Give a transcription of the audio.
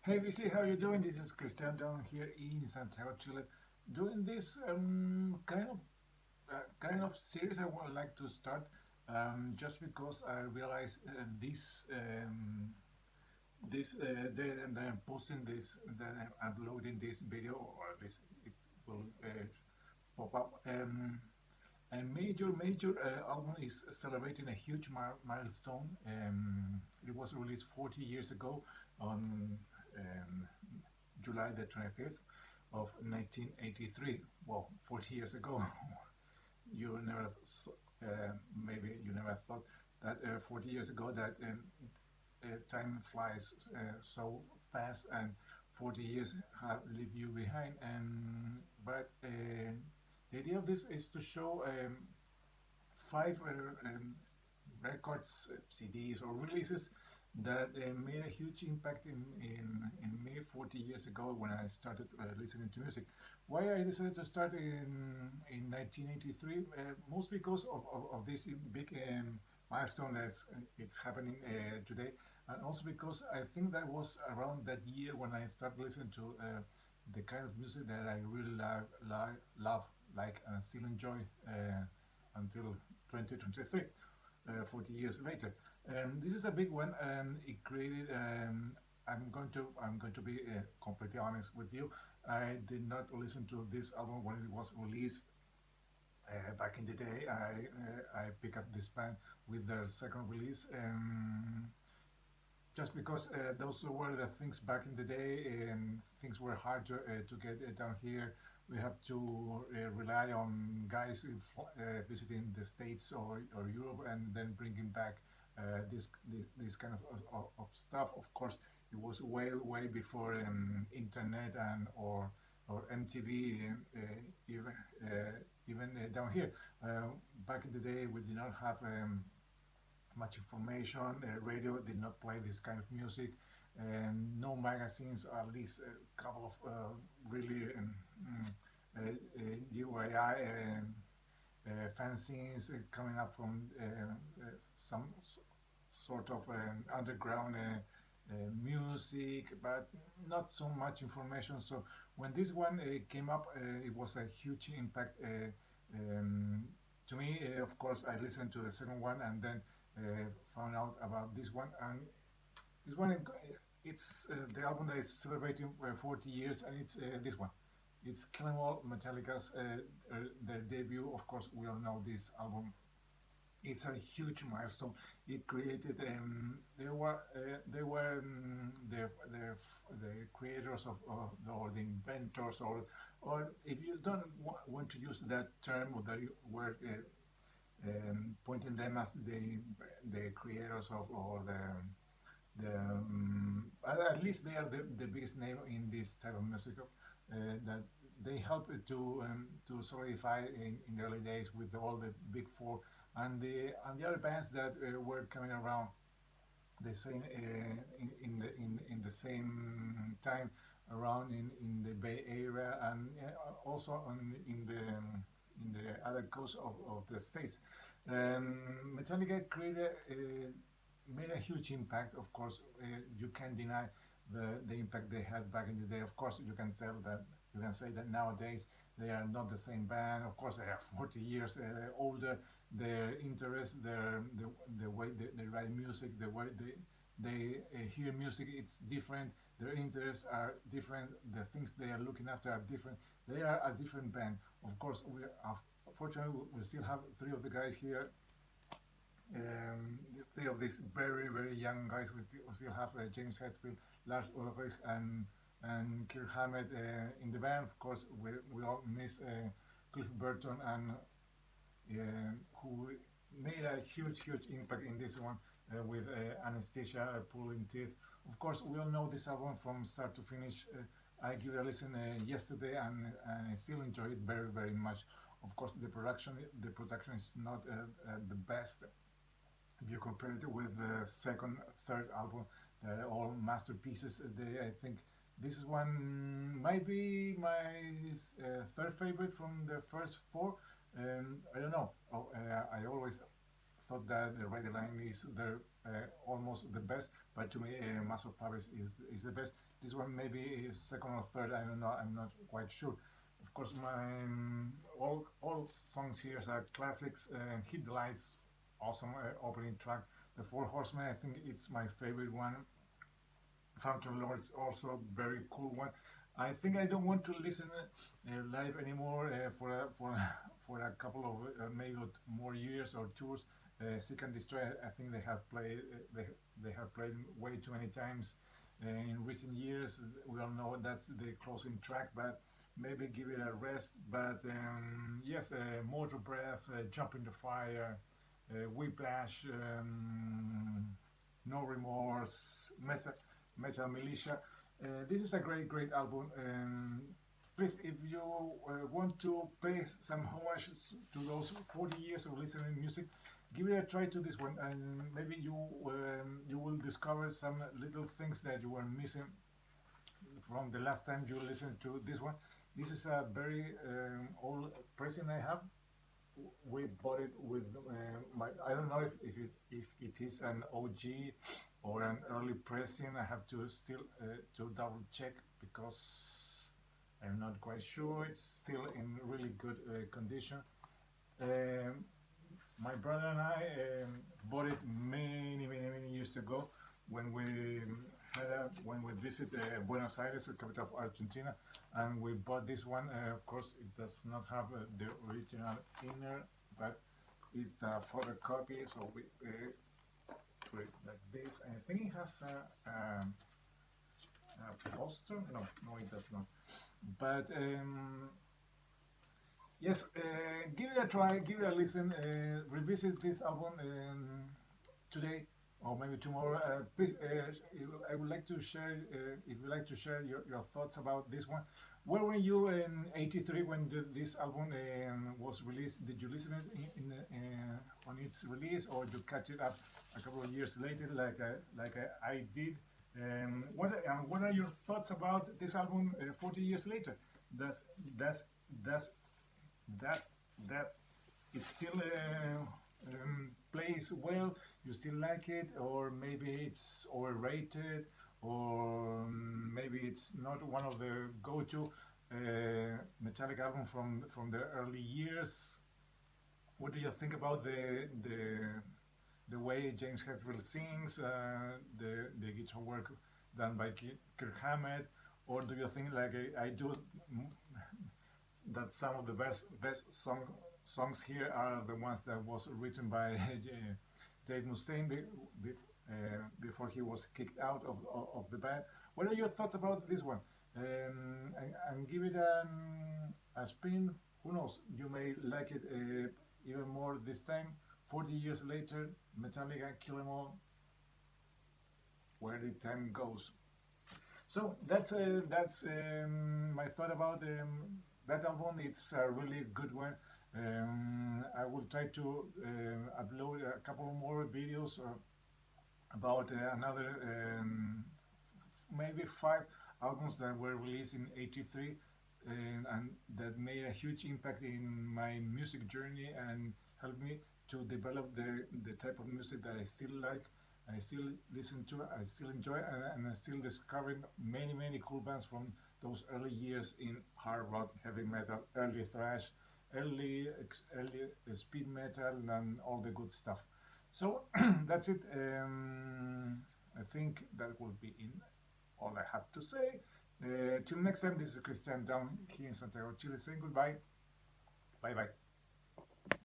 Hey VC, how you doing? This is Christian down here in Santiago, Chile, doing this kind of series I would like to start just because I realize this day and I'm posting this, that I'm uploading this video, or at least it will pop up. A major album is celebrating a huge milestone. It was released 40 years ago on um, July the 25th of 1983. Well, 40 years ago. you never, maybe you never thought that 40 years ago that time flies so fast, and 40 years have leave you behind. And but the idea of this is to show five records, CDs, or releases that made a huge impact in me 40 years ago when I started listening to music. Why I decided to start in 1983? Most because of this big milestone that's it's happening today, and also because I think that was around that year when I started listening to the kind of music that I really love, like, and still enjoy until 2023, 40 years later. This is a big one, and it created. I'm going to be completely honest with you. I did not listen to this album when it was released back in the day. I picked up this band with their second release. Just because those were the things back in the day, and things were hard to get down here. We have to rely on guys visiting the States or Europe, and then bringing back this kind of stuff. Of course, it was way before internet and or MTV, even down here. Back in the day, we did not have much information. Radio did not play this kind of music, and no magazines, or at least a couple of really UAI fanzines coming up from some sort of underground music, but not so much information. So when this one came up, it was a huge impact to me. Of course, I listened to the second one, and then found out about this one. And this one, it's the album that is celebrating 40 years, and it's this one. It's Killing All, Metallica's their debut. Of course, we all know this album. It's a huge milestone. It created. They were the creators or the inventors, or if you don't want to use that term, or that word, pointing them as the creators of, or at least they are the biggest name in this type of music, that they helped to solidify in the early days with all the big four, and the other bands that were coming around the same in the same time, around in the Bay Area, and also in the other coast of the states. Metallica made a huge impact. Of course, you can't deny the impact they had back in the day. Of course, you can say that nowadays they are not the same band. Of course, they are 40 years older. Their interest, the way they write music, the way they hear music, it's different. Their interests are different. The things they are looking after are different. They are a different band. Of course, fortunately, we still have three of the guys here, three of these very young guys. We still have James Hetfield, Lars Ulrich, and Kirk Hammett in the band. Of course, we all miss Cliff Burton, and who made a huge impact in this one, with Anesthesia, Pulling Teeth. Of course, we all know this album from start to finish. I gave it a listen yesterday, and I still enjoy it very much. Of course, the production is not the best if you compare it with the second, third album. They're all masterpieces. I think this one might be my third favorite from the first four. I don't know. I always thought that the Red Line is almost the best, but to me, Mass of Paris is the best. This one maybe is second or third. I don't know. I'm not quite sure. Of course, my all songs here are classics. Hit the Lights, awesome opening track. The Four Horsemen, I think it's my favorite one. Phantom Lords also very cool one. I think I don't want to listen live anymore for a couple of maybe more years or tours. Seek and Destroy, I think they have played way too many times in recent years. We all know that's the closing track, but maybe give it a rest. But yes, Motor Breath, Jump in the Fire, Whiplash, No Remorse, Metal Militia. This is a great album. Please, if you want to pay some homage to those 40 years of listening music, give it a try to this one, and maybe you will discover some little things that you were missing from the last time you listened to this one. This is a very old pressing I have. We bought it with my. I don't know if it is an OG or an early pressing. I have to still to double check because I'm not quite sure. It's still in really good condition. Um, my brother and I bought it many years ago when we when we visit Buenos Aires, the capital of Argentina, and we bought this one. Of course, it does not have the original inner, but it's a photocopy, so we put it like this. And I think it has a poster. No, it does not. But yes, give it a try, give it a listen, revisit this album today or maybe tomorrow. Please, I would like to share, if you like to share your thoughts about this one. Where were you in '83 when this album was released? Did you listen it on its release, or did you catch it up a couple of years later, like I did? What are your thoughts about this album 40 years later? Does does does that's it still plays well? You still like it, or maybe it's overrated, or maybe it's not one of the go-to Metallica album from the early years? What do you think about the way James Hetfield sings, the guitar work done by Kirk Hammett, or do you think like I do? That some of the songs here are the ones that was written by Dave Mustaine before he was kicked out of the band. What are your thoughts about this one? And give it a spin. Who knows? You may like it even more this time. 40 years later, Metallica, Kill 'Em All. Where the time goes. So that's my thought about that album. It's a really good one. I will try to upload a couple more videos about another maybe 5 albums that were released in '83 and that made a huge impact in my music journey and helped me to develop the type of music that I still like. I still listen to, I still enjoy, and I still discovering many cool bands from those early years in hard rock, heavy metal, early thrash, early speed metal, and all the good stuff. So that's it. I think that will be in all I have to say. Till next time, this is Christian down here in Santiago, Chile, saying goodbye. Bye bye.